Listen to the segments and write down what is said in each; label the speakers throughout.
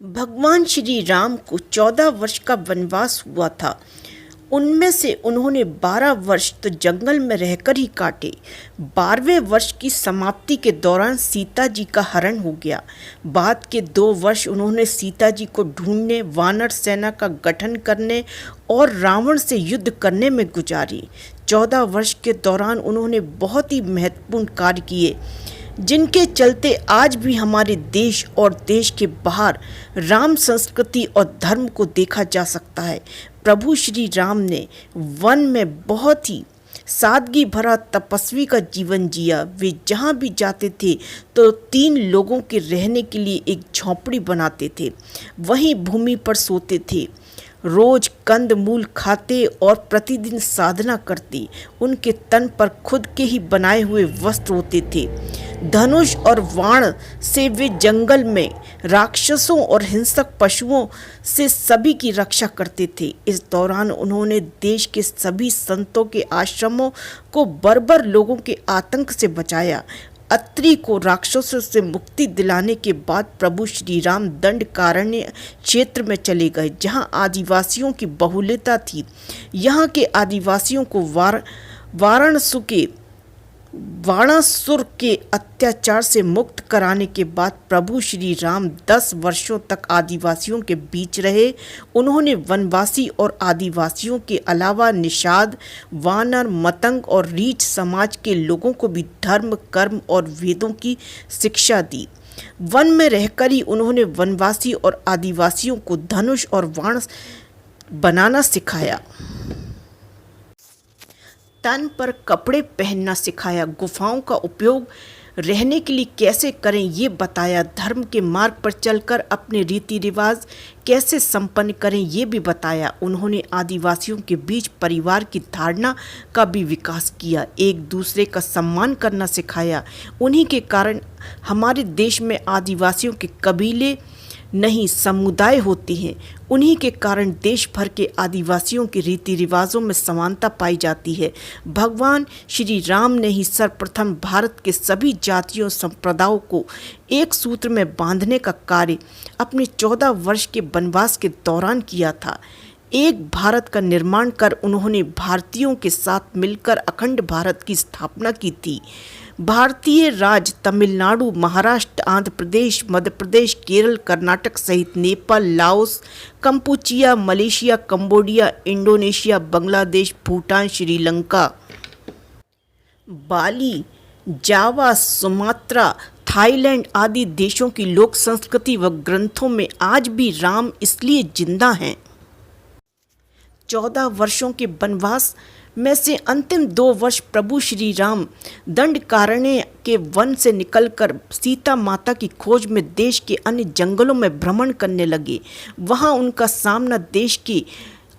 Speaker 1: भगवान श्री राम को 14 वर्ष का वनवास हुआ था। उनमें से उन्होंने 12 वर्ष तो जंगल में रहकर ही काटे। 12वें वर्ष की समाप्ति के दौरान सीता जी का हरण हो गया। बाद के 2 वर्ष उन्होंने सीता जी को ढूंढने, वानर सेना का गठन करने और रावण से युद्ध करने में गुजारी। 14 वर्ष के दौरान उन्होंने बहुत ही महत्वपूर्ण कार्य किए, जिनके चलते आज भी हमारे देश और देश के बाहर राम संस्कृति और धर्म को देखा जा सकता है। प्रभु श्री राम ने वन में बहुत ही सादगी भरा तपस्वी का जीवन जिया। वे जहाँ भी जाते थे तो 3 लोगों के रहने के लिए एक झोंपड़ी बनाते थे, वहीं भूमि पर सोते थे। रोज कंद मूल खाते और प्रतिदिन साधना करते। उनके तन पर खुद के ही बनाए हुए वस्त्र होते थे। धनुष और बाण से वे जंगल में राक्षसों और हिंसक पशुओं से सभी की रक्षा करते थे। इस दौरान उन्होंने देश के सभी संतों के आश्रमों को बर्बर लोगों के आतंक से बचाया। अत्रि को राक्षसों से मुक्ति दिलाने के बाद प्रभु श्री राम दंडकारण्य क्षेत्र में चले गए, जहां आदिवासियों की बहुलता थी। यहां के आदिवासियों को वाणासुर के अत्याचार से मुक्त कराने के बाद प्रभु श्री राम 10 वर्षों तक आदिवासियों के बीच रहे। उन्होंने वनवासी और आदिवासियों के अलावा निषाद, वानर, मतंग और रीछ समाज के लोगों को भी धर्म, कर्म और वेदों की शिक्षा दी। वन में रहकर ही उन्होंने वनवासी और आदिवासियों को धनुष और बाण बनाना सिखाया, तन पर कपड़े पहनना सिखाया, गुफाओं का उपयोग रहने के लिए कैसे करें ये बताया, धर्म के मार्ग पर चलकर अपने रीति रिवाज कैसे संपन्न करें ये भी बताया। उन्होंने आदिवासियों के बीच परिवार की धारणा का भी विकास किया, एक दूसरे का सम्मान करना सिखाया। उन्हीं के कारण हमारे देश में आदिवासियों के कबीले नहीं समुदाय होते हैं। उन्हीं के कारण देश भर के आदिवासियों के रीति रिवाजों में समानता पाई जाती है। भगवान श्री राम ने ही सर्वप्रथम भारत के सभी जातियों संप्रदायों को एक सूत्र में बांधने का कार्य अपने 14 वर्ष के वनवास के दौरान किया था। एक भारत का निर्माण कर उन्होंने भारतीयों के साथ मिलकर अखंड भारत की स्थापना की थी। भारतीय राज्य तमिलनाडु, महाराष्ट्र, आंध्र प्रदेश, मध्य प्रदेश, केरल, कर्नाटक सहित Nepal, Laos, Kampuchea, Malaysia, Cambodia, Indonesia, Bangladesh, Bhutan, Sri Lanka, Bali, Java, Sumatra, Thailand आदि देशों की लोक संस्कृति व ग्रंथों में आज भी राम इसलिए जिंदा हैं। 14 वर्षों के वनवास में से अंतिम 2 वर्ष प्रभु श्री राम दंडकारण्य के वन से निकलकर सीता माता की खोज में देश के अन्य जंगलों में भ्रमण करने लगे। वहां उनका सामना देश के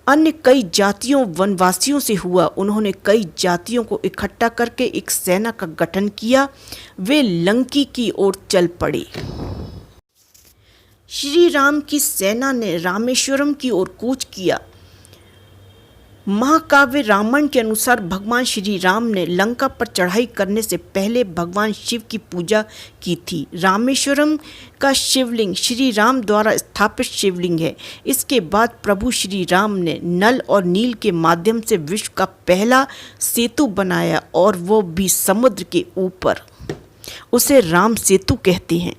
Speaker 1: अन्य कई जातियों वनवासियों से हुआ। उन्होंने कई जातियों को इकट्ठा करके एक सेना का गठन किया। वे लंकी की ओर चल पड़े। श्री राम की सेना ने रामेश्वरम की ओर कूच किया। महाकाव्य रामायण के अनुसार भगवान श्री राम ने लंका पर चढ़ाई करने से पहले भगवान शिव की पूजा की थी। रामेश्वरम का शिवलिंग श्री राम द्वारा स्थापित शिवलिंग है। इसके बाद प्रभु श्री राम ने नल और नील के माध्यम से विश्व का पहला सेतु बनाया, और वो भी समुद्र के ऊपर। उसे राम सेतु कहते हैं।